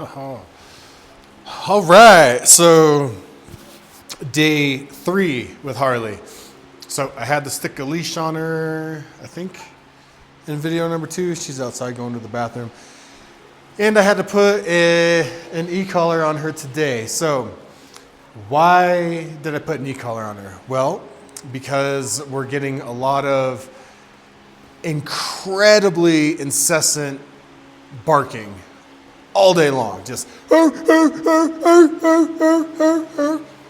All right, so day 3 with Harley. So I had to stick a leash on her, I think, in video number 2. She's outside going to the bathroom. And I had to put an e-collar on her today. So why did I put an e-collar on her? Well, because we're getting a lot of incredibly incessant barking all day long. Just, all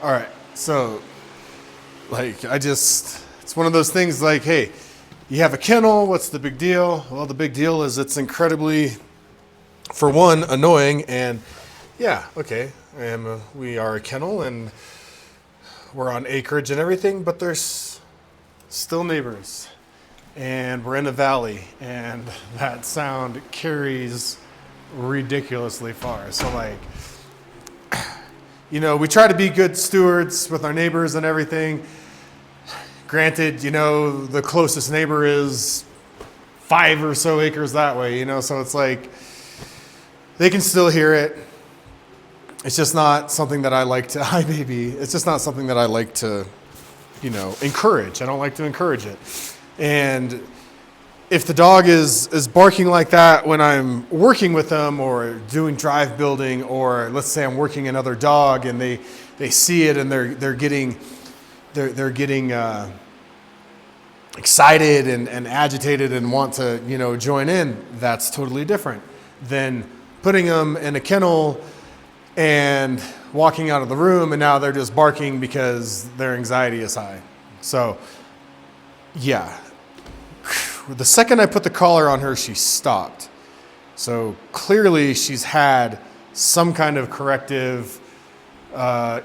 right. So, it's one of those things like, hey, you have a kennel, what's the big deal? Well, the big deal is it's incredibly, for one, annoying, and yeah, okay, and we are a kennel, and we're on acreage and everything, but there's still neighbors, and we're in a valley, and that sound carries ridiculously far. So we try to be good stewards with our neighbors and everything. Granted, the closest neighbor is 5 or so acres that way, so it's like they can still hear it. It's just not something that I like to, hi baby, it's just not something that I like to, encourage. I don't like to encourage it. And if the dog is barking like that when I'm working with them or doing drive building, or let's say I'm working another dog and they see it and they're getting excited and agitated and want to join in, that's totally different than putting them in a kennel and walking out of the room and now they're just barking because their anxiety is high. So yeah, the second I put the collar on her, she stopped. So clearly she's had some kind of corrective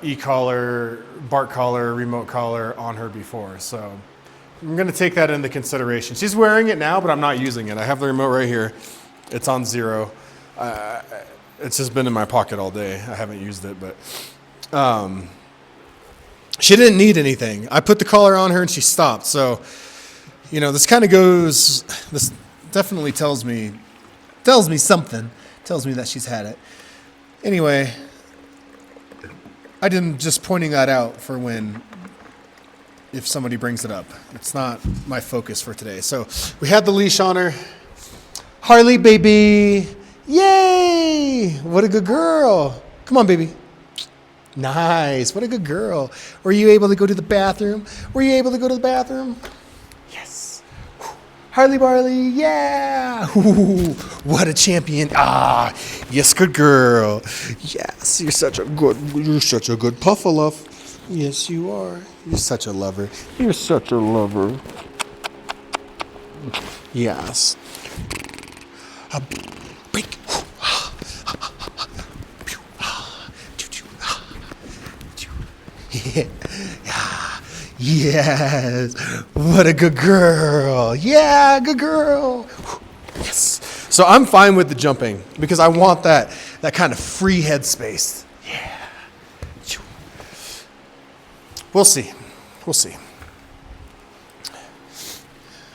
e-collar, bark collar, remote collar on her before. So I'm going to take that into consideration. She's wearing it now, but I'm not using it. I have the remote right here. It's on 0. It's just been in my pocket all day. I haven't used it, but she didn't need anything. I put the collar on her and she stopped. So, this kind of goes, this definitely tells me something. Tells me that she's had it. Anyway, I didn't just pointing that out for if somebody brings it up. It's not my focus for today. So we had the leash on her. Harley, baby. Yay! What a good girl. Come on, baby. Nice. What a good girl. Were you able to go to the bathroom? Yes. Harley Barley, yeah. Ooh, what a champion. Yes, good girl. Yes, you're such a good puffaloff. Yes, you are. You're such a lover. Yes. Break. Yeah. Yes. What a good girl. Yeah, good girl. Yes. So I'm fine with the jumping because I want that kind of free head space. Yeah. We'll see.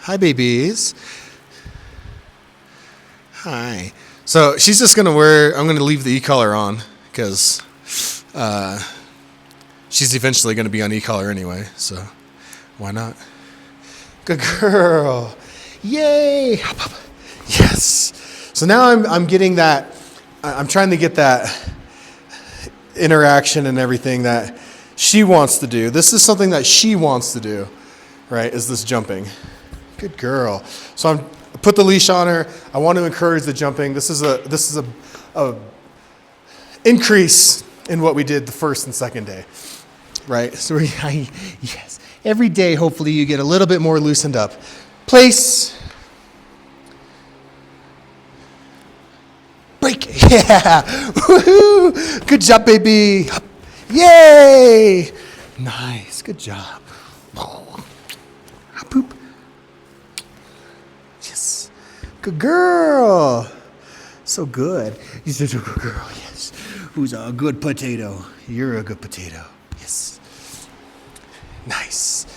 Hi, babies. Hi. So she's just going to I'm going to leave the e-collar on because she's eventually going to be on e-collar anyway. So why not? Good girl. Yay. Yes. So now I'm getting that, I'm trying to get that interaction and everything that she wants to do. This is something that she wants to do, right? Is this jumping. Good girl. So I put the leash on her. I want to encourage the jumping. This is a increase in what we did the first and second day, right? So yes, every day hopefully you get a little bit more loosened up. Place. Break. Yeah. Woohoo. Good job, baby. Yay. Nice. Good job. Poop. Yes. Good girl. So good. You're such a good girl. Yes. Who's a good potato? You're a good potato. Yes. Nice.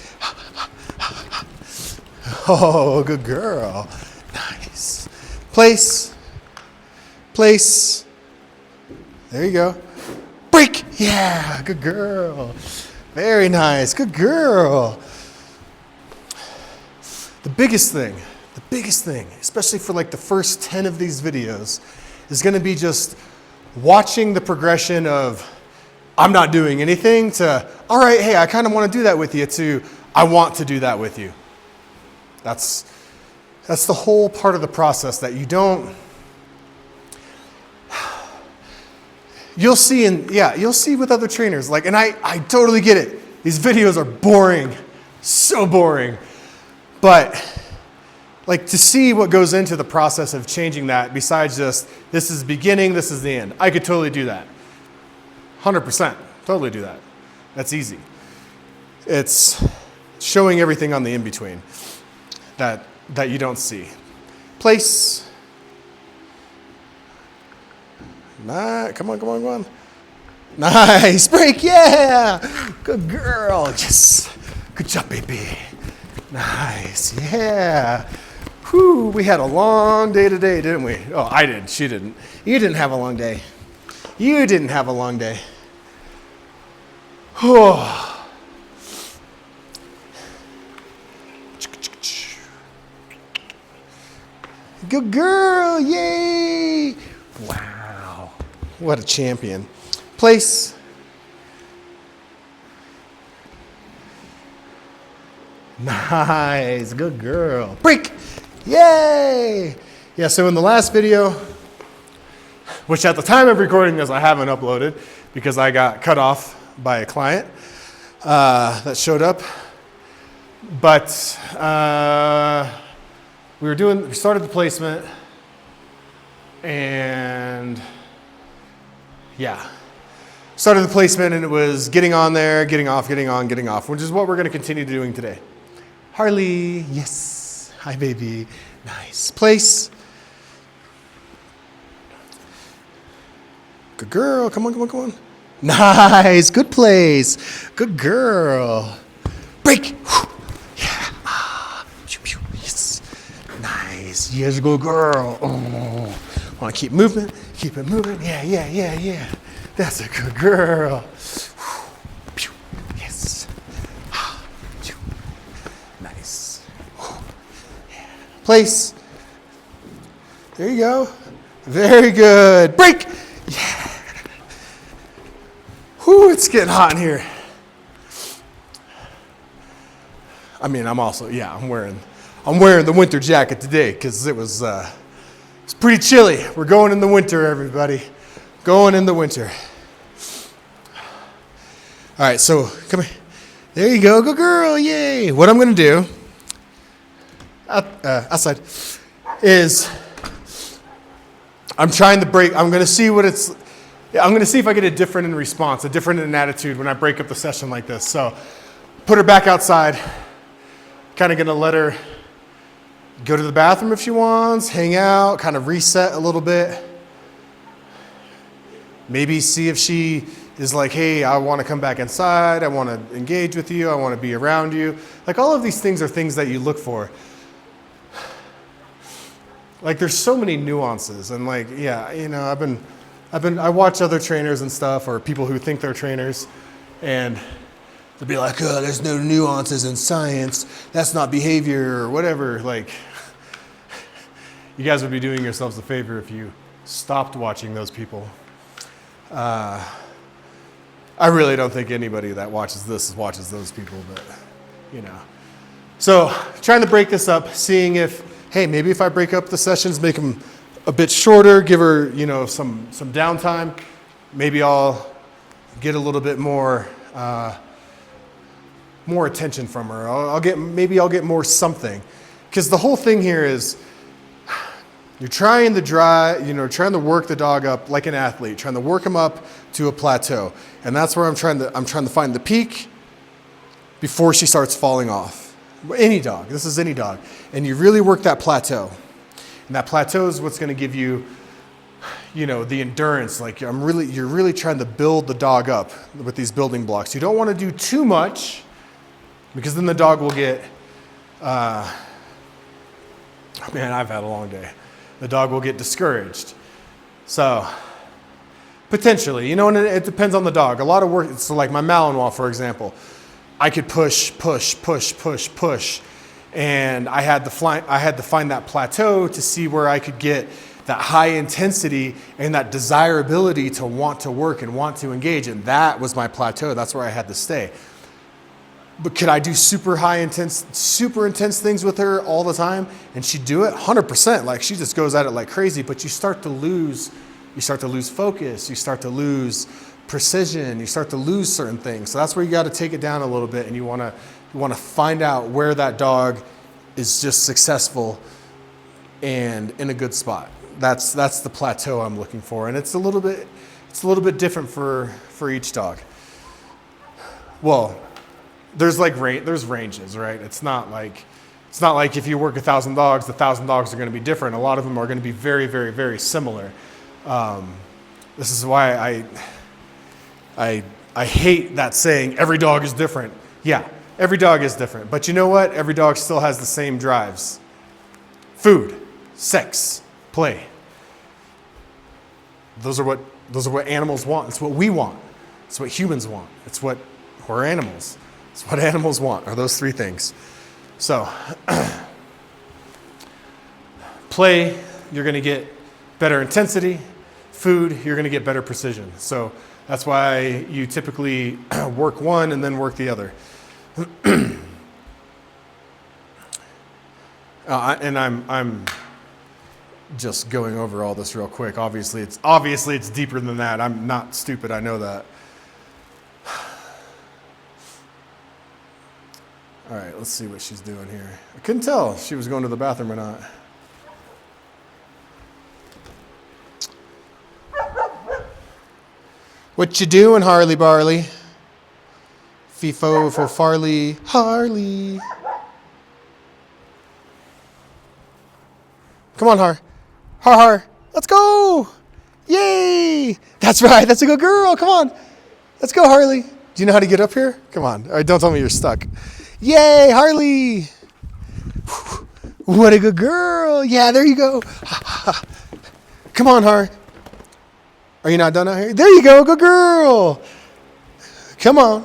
Oh, good girl. Nice. Place. There you go. Break. Yeah, good girl. Very nice. Good girl. The biggest thing, especially for like the first 10 of these videos, is going to be just watching the progression of I'm not doing anything to, all right, hey, I kind of want to do that with you, to I want to do that with you. That's the whole part of the process that you don't, you'll see with other trainers, like, and I totally get it. These videos are boring, so boring. But like to see what goes into the process of changing that besides just this is beginning, this is the end. I could totally do that. 100%, totally do that. That's easy. It's showing everything on the in-between that you don't see. Place. Come on. Nice, break, yeah. Good girl, yes. Good job, baby. Nice, yeah. Whew, we had a long day today, didn't we? Oh, I did, she didn't. You didn't have a long day. You didn't have a long day. Oh. Good girl, yay. Wow, what a champion. Place. Nice, good girl. Break, yay. Yeah, so in the last video, which at the time of recording this I haven't uploaded because I got cut off by a client that showed up. But we started the placement, and yeah, started the placement, and it was getting on there, getting off, getting on, getting off, which is what we're going to continue doing today. Harley, yes. Hi, baby. Nice. Place. Good girl. Come on. Nice. Good place. Good girl. Break. Yeah. Yes. Nice. Yes, good girl. Oh. Want to keep moving? Keep it moving. Yeah. That's a good girl. Yes. Nice. Place. There you go. Very good. Break. Yeah. Whew, it's getting hot in here. I mean, I'm wearing the winter jacket today because it's pretty chilly. We're going in the winter, everybody. Going in the winter. All right, so come here. There you go, good girl, yay. What I'm gonna do, outside, is I'm trying to break, I'm gonna see if I get a different response, a different attitude when I break up the session like this. So put her back outside, kind of gonna let her go to the bathroom if she wants, hang out, kind of reset a little bit. Maybe see if she is like, hey, I want to come back inside. I want to engage with you. I want to be around you. Like all of these things are things that you look for. Like there's so many nuances, and like, yeah, you know, I watch other trainers and stuff, or people who think they're trainers, and they'll be like, oh, there's no nuances in science. That's not behavior or whatever. Like, you guys would be doing yourselves a favor if you stopped watching those people. I really don't think anybody that watches this watches those people, but you know. So trying to break this up, seeing if, hey, maybe if I break up the sessions, make them a bit shorter, give her, you know, some downtime, maybe I'll get a little bit more attention from her. Maybe I'll get more something, because the whole thing here is you're trying to work the dog up like an athlete, trying to work him up to a plateau. And that's where I'm trying to find the peak before she starts falling off. Any dog, this is any dog. And you really work that plateau. And that plateau is what's going to give you, you know, the endurance. Like you're really trying to build the dog up with these building blocks. You don't want to do too much, because then the dog will get, man, I've had a long day. The dog will get discouraged. So Potentially, you know, and it depends on the dog. A lot of work, so like my Malinois, for example, I could push, and I had to find that plateau to see where I could get that high intensity and that desirability to want to work and want to engage, and that was my plateau. That's where I had to stay. But could I do super intense things with her all the time? And she'd do it 100%. Like she just goes at it like crazy, but you start to lose focus. You start to lose precision. You start to lose certain things. So that's where you got to take it down a little bit, and you want to find out where that dog is just successful and in a good spot. That's the plateau I'm looking for, and it's a little bit different for each dog. Well, there's ranges, right? It's not like if you work 1,000 dogs, the 1,000 dogs are going to be different. A lot of them are going to be very, very, very similar. This is why I hate that saying every dog is different. Yeah, every dog is different, but you know what? Every dog still has the same drives: food, sex, play. Those are what animals want. It's what we want. It's what humans want. We're animals. It's what animals want, are those three things. So, play, you're going to get better intensity. Food, you're going to get better precision. So that's why you typically work one and then work the other. And I'm just going over all this real quick. Obviously it's deeper than that. I'm not stupid. I know that. All right, let's see what she's doing here. I couldn't tell if she was going to the bathroom or not. What you doing, Harley Barley? FIFO for Farley. Harley. Come on, Har. Let's go. Yay. That's right. That's a good girl. Come on. Let's go, Harley. Do you know how to get up here? Come on. All right, don't tell me you're stuck. Yay, Harley. What a good girl. Yeah, there you go. Come on, Har. Are you not done out here? There you go. Good girl. Come on.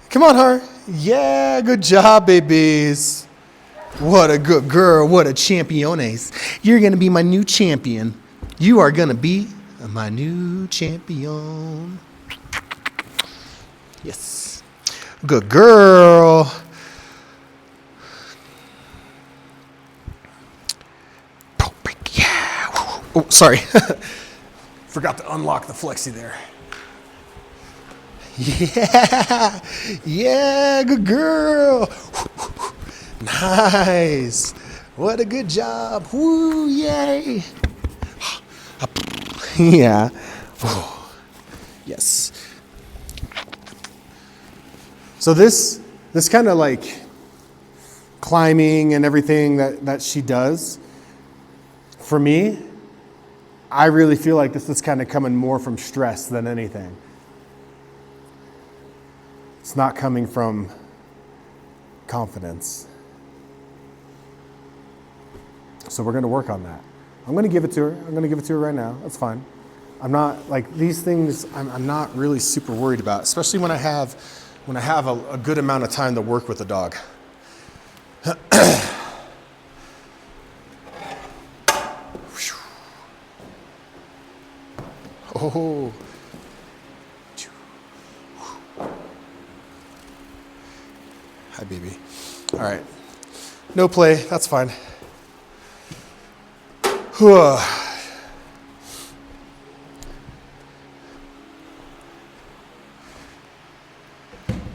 Come on, Har. Yeah, good job, babies. What a good girl. What a championes. You're going to be my new champion. You are going to be my new champion. Yes. Good girl. Yeah. Oh, sorry. Forgot to unlock the flexi there. Yeah. Yeah, good girl. Nice. What a good job. Woo, yay. Yeah. Yes. So this kind of like climbing and everything that she does, for me, I really feel like this is kind of coming more from stress than anything. It's not coming from confidence. So we're going to work on that. I'm going to give it to her. I'm going to give it to her right now. That's fine. I'm not like these things. I'm not really super worried about, especially when I have a good amount of time to work with the dog. Oh. Hi, baby. All right. No play. That's fine.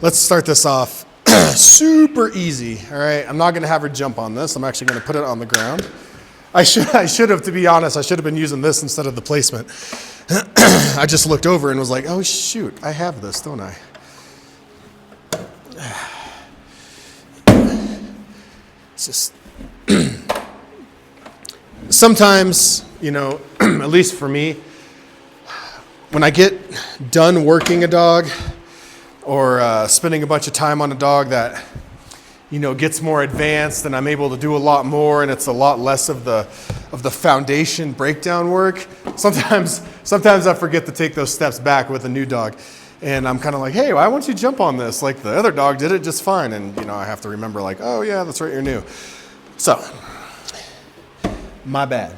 Let's start this off super easy. All right. I'm not going to have her jump on this. I'm actually going to put it on the ground. I should have, to be honest, I should have been using this instead of the placement. I just looked over and was like, oh, shoot, I have this, don't I? It's just, sometimes, at least for me, when I get done working a dog or spending a bunch of time on a dog that, gets more advanced and I'm able to do a lot more and it's a lot less of the foundation breakdown work, sometimes I forget to take those steps back with a new dog. And I'm kind of like, hey, why won't you jump on this? Like the other dog did it just fine. And, I have to remember like, oh, yeah, that's right, you're new. So, my bad.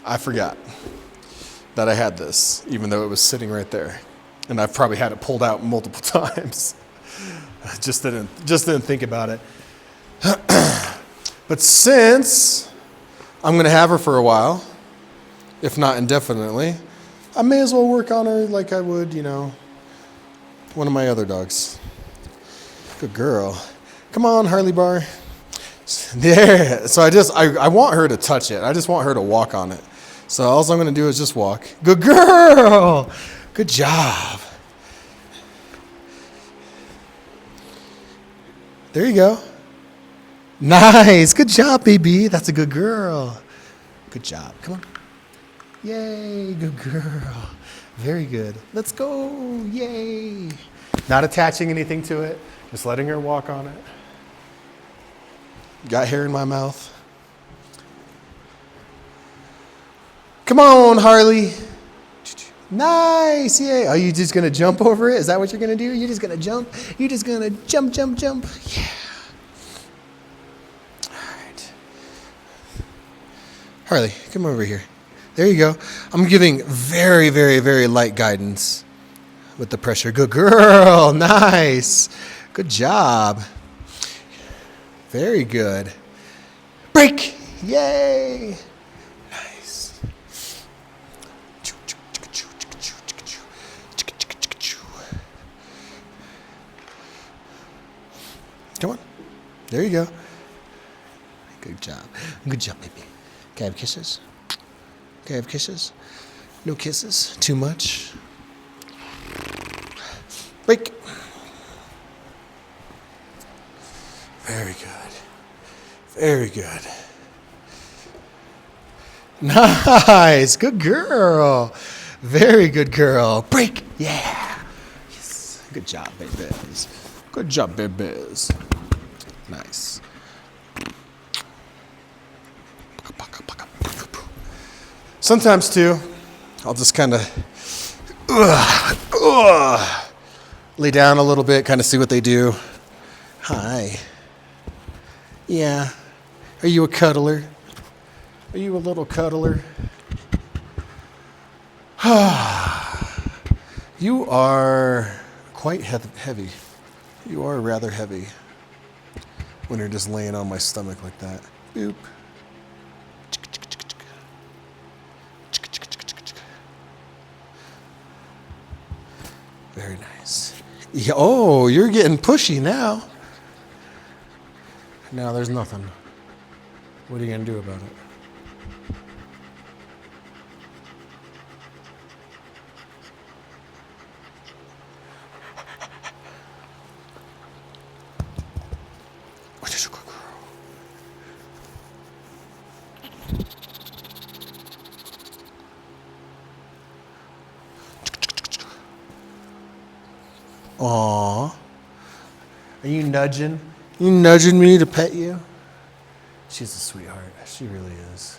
I forgot that I had this, even though it was sitting right there. And I've probably had it pulled out multiple times. Just didn't think about it. But since I'm going to have her for a while, if not indefinitely, I may as well work on her like I would, one of my other dogs. Good girl. Come on, Harley bar. There. So I want her to touch it. I just want her to walk on it. So all I'm going to do is just walk. Good girl. Good job. There you go. Nice. Good job, baby. That's a good girl. Good job. Come on. Yay. Good girl. Very good. Let's go. Yay. Not attaching anything to it. Just letting her walk on it. Got hair in my mouth. Come on, Harley. Nice. Yay. Are you just going to jump over it? Is that what you're going to do? You're just going to jump? You're just going to jump. Yeah. All right. Harley, come over here. There you go. I'm giving very, very, very light guidance with the pressure. Good girl. Nice. Good job. Very good. Break. Yay. Nice. Come on. There you go. Good job. Good job, baby. Can I have kisses? Can I have kisses? No kisses? Too much? Break. Very good. Very good. Nice. Good girl. Very good girl. Break. Yeah. Yes. Good job, babies. Good job, babies. Nice. Sometimes, too, I'll just kind of lay down a little bit, kind of see what they do. Hi. Yeah. Are you a cuddler? Are you a little cuddler? You are quite heavy. You are rather heavy when you're just laying on my stomach like that. Boop. Very nice. Yeah, oh, you're getting pushy now. Now there's nothing. What are you going to do about it? Aw. Are you nudging? You nudging me to pet you? She's a sweetheart. She really is.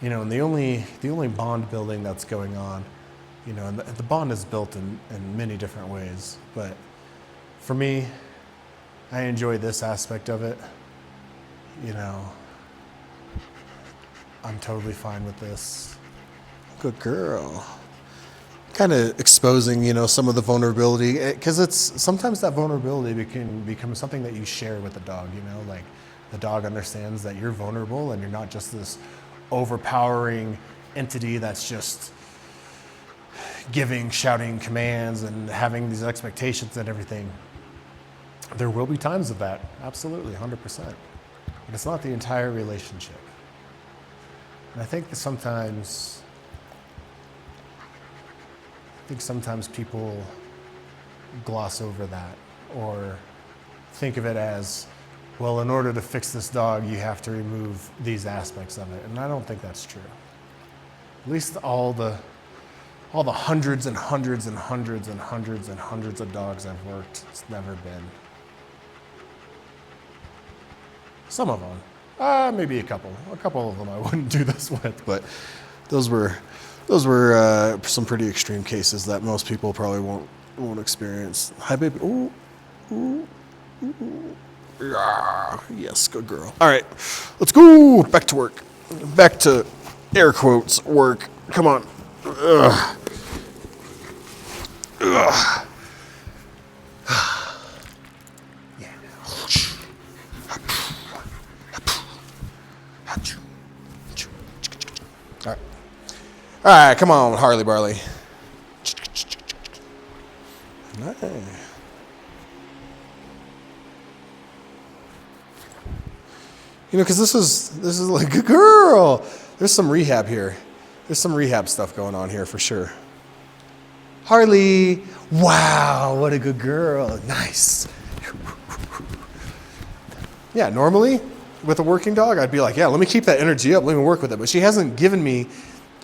And the only bond building that's going on, and the bond is built in many different ways. But for me, I enjoy this aspect of it. I'm totally fine with this. Good girl. Kind of exposing, some of the vulnerability, because sometimes that vulnerability can become something that you share with the dog. Like the dog understands that you're vulnerable and you're not just this overpowering entity that's just shouting commands and having these expectations and everything. There will be times of that, absolutely, 100%. But it's not the entire relationship. And I think that sometimes people gloss over that or think of it as, well, in order to fix this dog, you have to remove these aspects of it. And I don't think that's true. At least all the hundreds and hundreds and hundreds and hundreds and hundreds of dogs I've worked, it's never been. Some of them, Maybe a couple. A couple of them I wouldn't do this with, but those were some pretty extreme cases that most people probably won't experience. Hi, baby. Ooh, ooh, ooh. Yeah. Yes, good girl. All right, let's go back to work. Back to air quotes work. Come on. Ugh. Ugh. Yeah. All right. All right, come on, Harley Barley. Nice. You know, because this is like, good girl. There's some rehab here. There's some rehab stuff going on here for sure. Harley, wow, what a good girl. Nice. Yeah, normally with a working dog, I'd be like, yeah, let me keep that energy up. Let me work with it. But she hasn't given me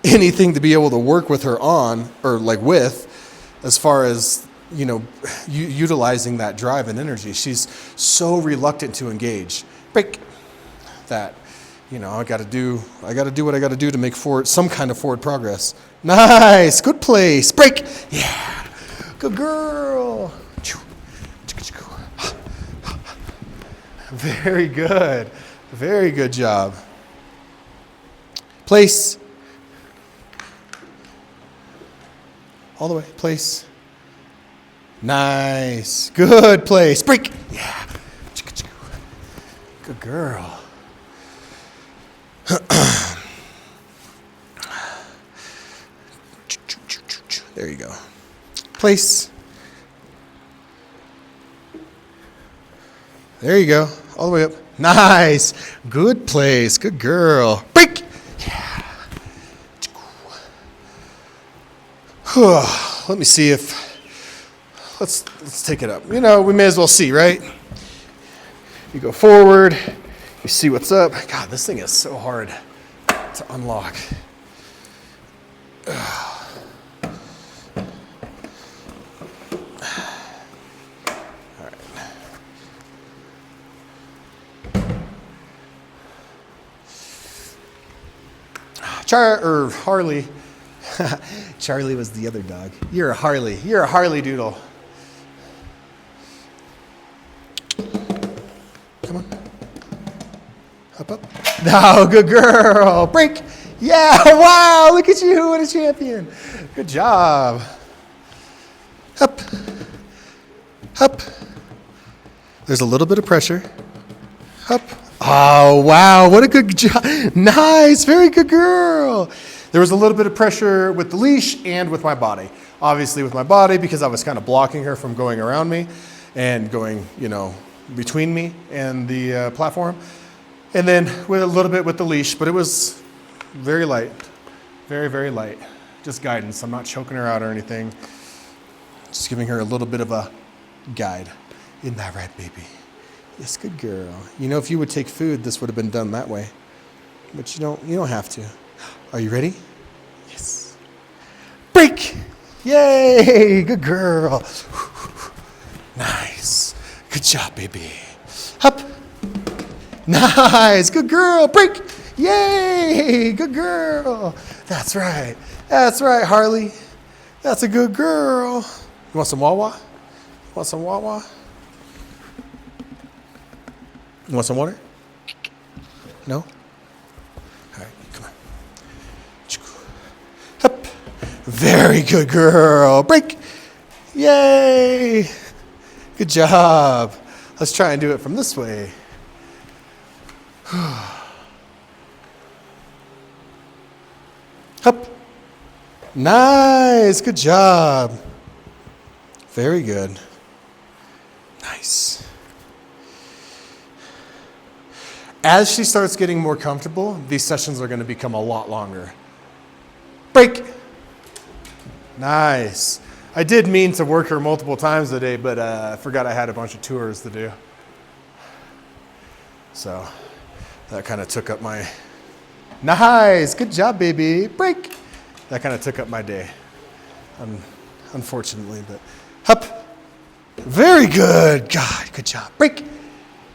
anything to be able to work with her on or like with as far as, you know, utilizing that drive and energy. She's so reluctant to engage. Break. That, you know, I got to do what I got to do to make some kind of forward progress. Nice, good place. Break. Yeah, good girl. Very good job. Place. All the way. Place. Nice, good place. Break. Yeah, good girl. There you go. Place. There you go. All the way up. Nice. Good place. Good girl. Break. Yeah. Let me see if let's take it up. You know, we may as well see, right? You go forward. You see what's up. God, this thing is so hard to unlock. All right. Harley. Charlie was the other dog. You're a Harley. You're a Harley doodle. Come on. Up, up. No, good girl. Break. Yeah, wow, look at you. What a champion. Good job. Up. Up. There's a little bit of pressure. Up. Oh, wow, what a good job. Nice, very good girl. There was a little bit of pressure with the leash and with my body. Obviously with my body because I was kind of blocking her from going around me and going, you know, between me and the platform. And then with a little bit with the leash, but it was very light, very, very light. Just guidance. I'm not choking her out or anything. Just giving her a little bit of a guide. Isn't that right, baby? Yes, good girl. You know, if you would take food, this would have been done that way. But you don't have to. Are you ready? Yes. Break! Yay! Good girl. Nice. Good job, baby. Up. Nice. Good girl. Break. Yay! Good girl. That's right. That's right, Harley. That's a good girl. You want some Wawa? Want some Wawa? You want some water? No? All right, come on. Up. Very good girl. Break. Yay. Good job. Let's try and do it from this way. Up. Nice. Good job. Very good. Nice. As she starts getting more comfortable, these sessions are going to become a lot longer. Break. Nice. I did mean to work her multiple times today, but I forgot I had a bunch of tours to do. So that kind of took up my... Nice. Good job, baby. Break. That kind of took up my day, unfortunately. But up. Very good. God, good job. Break.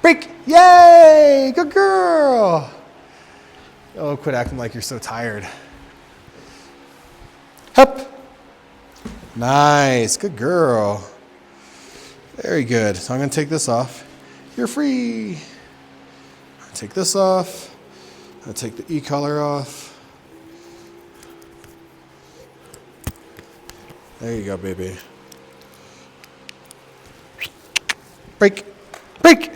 Break. Yay! Good girl. Oh, quit acting like you're so tired. Hup. Nice. Good girl. Very good. So I'm going to take this off. You're free. Take this off. I'll take the e-collar off. There you go, baby. Break. Break.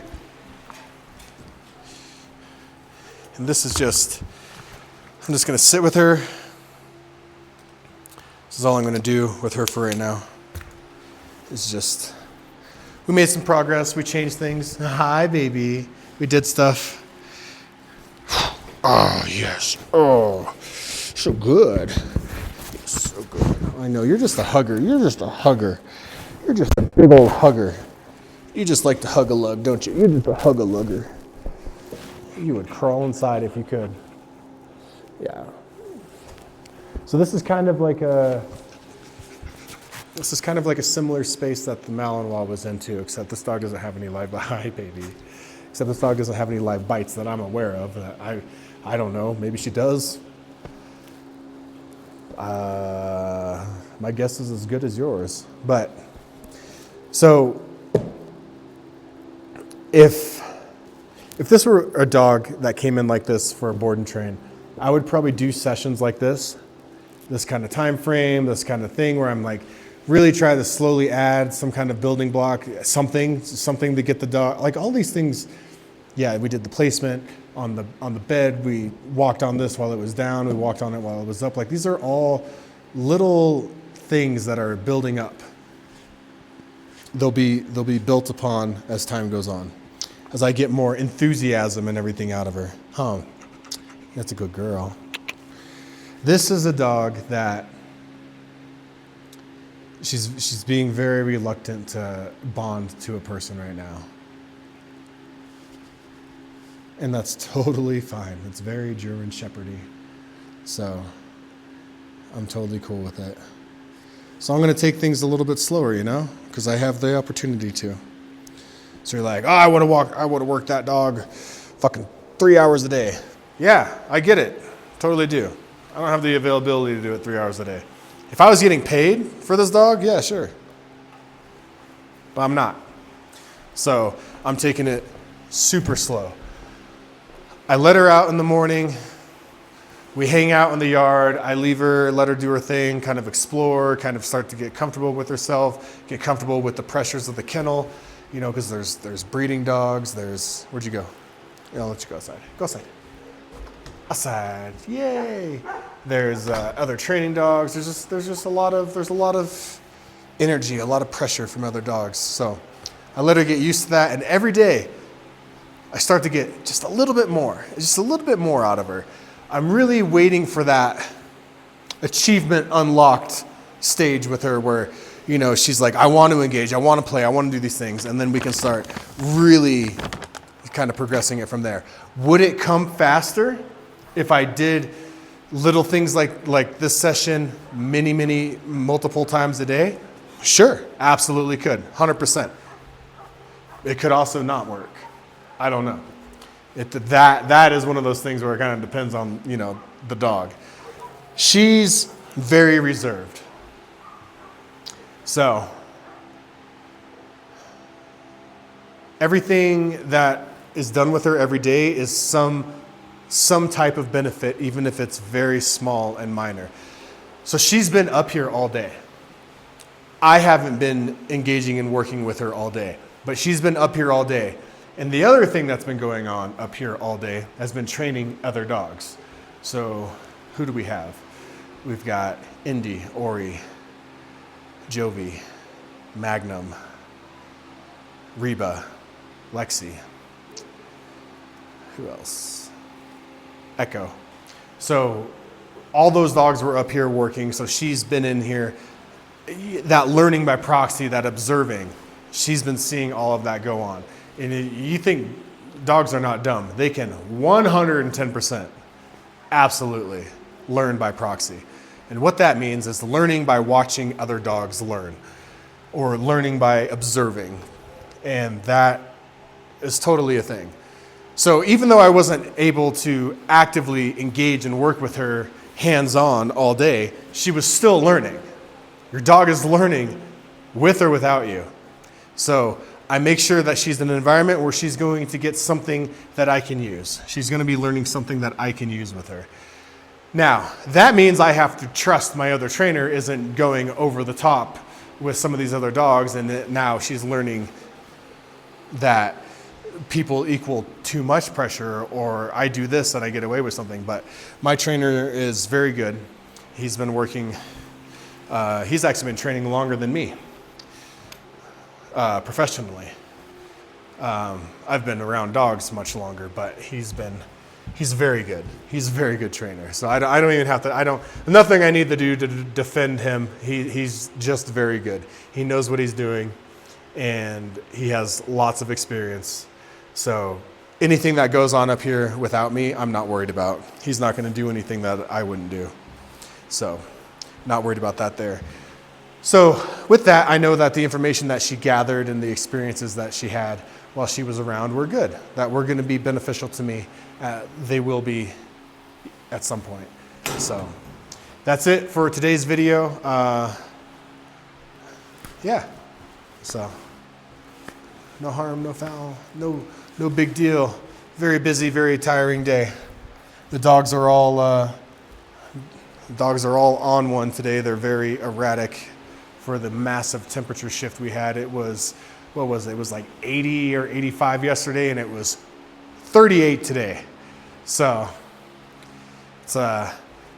And this is just, I'm just going to sit with her. This is all I'm going to do with her for right now. It's just, we made some progress. We changed things. Hi, baby. We did stuff. Oh, yes. Oh, so good. So good. I know, you're just a hugger. You're just a hugger. You're just a big old hugger. You just like to hug a lug, don't you? You're just a hug-a-lugger. You would crawl inside if you could. Yeah. So this is kind of like a similar space that the Malinois was into, except this dog doesn't have any live hi, baby. Except this dog doesn't have any live bites that I'm aware of. I don't know. Maybe she does. My guess is as good as yours. But so if this were a dog that came in like this for a board and train, I would probably do sessions like this kind of time frame, this kind of thing where I'm like really try to slowly add some kind of building block, something to get the dog, like all these things. Yeah, we did the placement on the bed. We walked on this while it was down. We walked on it while it was up. Like these are all little things that are building up. They'll be built upon as time goes on, as I get more enthusiasm and everything out of her. Huh? That's a good girl. This is a dog that she's being very reluctant to bond to a person right now. And that's totally fine. It's very German Shepherdy. So I'm totally cool with it. So I'm going to take things a little bit slower, because I have the opportunity to. So you're like, oh, I would have worked that dog fucking 3 hours a day. Yeah, I get it. Totally do. I don't have the availability to do it 3 hours a day. If I was getting paid for this dog, yeah, sure. But I'm not. So I'm taking it super slow. I let her out in the morning. We hang out in the yard. I leave her, let her do her thing, kind of explore, kind of start to get comfortable with herself, get comfortable with the pressures of the kennel, because there's breeding dogs. Where'd you go? Yeah, I'll let you go outside. Go outside. Outside. Yay. There's other training dogs. There's a lot of energy, a lot of pressure from other dogs. So I let her get used to that, and every day I start to get just a little bit more out of her. I'm really waiting for that achievement unlocked stage with her where, she's like, I want to engage, I want to play, I want to do these things. And then we can start really kind of progressing it from there. Would it come faster if I did little things like this session multiple times a day? Sure, absolutely could, 100%. It could also not work. I don't know. That is one of those things where it kind of depends on, the dog. She's very reserved. So everything that is done with her every day is some type of benefit, even if it's very small and minor. So she's been up here all day. I haven't been engaging and working with her all day, but she's been up here all day. And the other thing that's been going on up here all day has been training other dogs. So who do we have? We've got Indy, Ori, Jovi, Magnum, Reba, Lexi. Who else? Echo. So all those dogs were up here working. So she's been in here. That learning by proxy, that observing, she's been seeing all of that go on. And you think dogs are not dumb. They can 110% absolutely learn by proxy. And what that means is learning by watching other dogs learn or learning by observing. And that is totally a thing. So even though I wasn't able to actively engage and work with her hands-on all day, she was still learning. Your dog is learning with or without you. So I make sure that she's in an environment where she's going to get something that I can use. She's going to be learning something that I can use with her. Now, that means I have to trust my other trainer isn't going over the top with some of these other dogs, and now she's learning that people equal too much pressure, or I do this and I get away with something. But my trainer is very good. He's been working, he's actually been training longer than me, professionally. I've been around dogs much longer, but he's very good. He's a very good trainer. So I don't even have to, nothing I need to do to defend him. He's just very good. He knows what he's doing, and he has lots of experience. So anything that goes on up here without me, I'm not worried about. He's not going to do anything that I wouldn't do. So not worried about that there. So with that, I know that the information that she gathered and the experiences that she had while she was around were good, that were going to be beneficial to me. They will be at some point. So that's it for today's video. Yeah, so no harm, no foul, no big deal. Very busy, very tiring day. The dogs are all on one today. They're very erratic for the massive temperature shift we had. It was, what was it? It was like 80 or 85 yesterday, and it was 38 today. So it's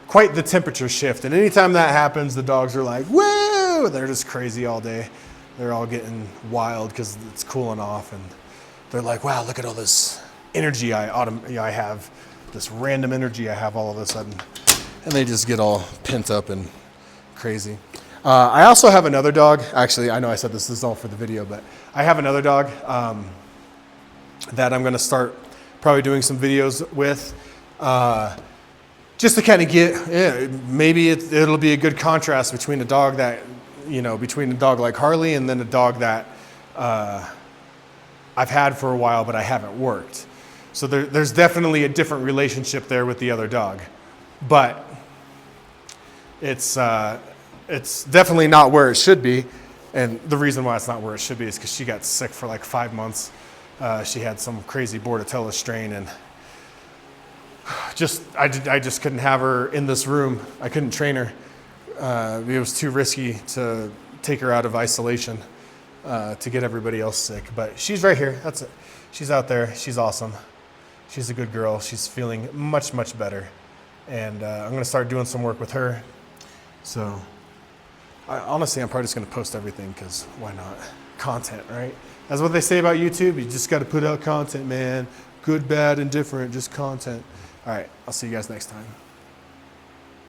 quite the temperature shift. And anytime that happens, the dogs are like, woo! They're just crazy all day. They're all getting wild because it's cooling off, and they're like, wow, look at all this energy I have, this random energy I have all of a sudden. And they just get all pent up and crazy. I also have another dog. Actually, I know I said this is all for the video, but I have another dog that I'm going to start probably doing some videos with, just to kind of get, maybe it'll be a good contrast between a dog that, between a dog like Harley and then a dog that I've had for a while, but I haven't worked. So there's definitely a different relationship there with the other dog, but it's definitely not where it should be. And the reason why it's not where it should be is because she got sick for like 5 months. She had some crazy Bordetella strain, and I just couldn't have her in this room. I couldn't train her. It was too risky to take her out of isolation to get everybody else sick. But she's right here. That's it. She's out there. She's awesome. She's a good girl. She's feeling much, much better. And I'm going to start doing some work with her. So honestly, I'm probably just going to post everything, because why not? Content, right? That's what they say about YouTube. You just got to put out content, man. Good, bad, and different, just content. All right, I'll see you guys next time.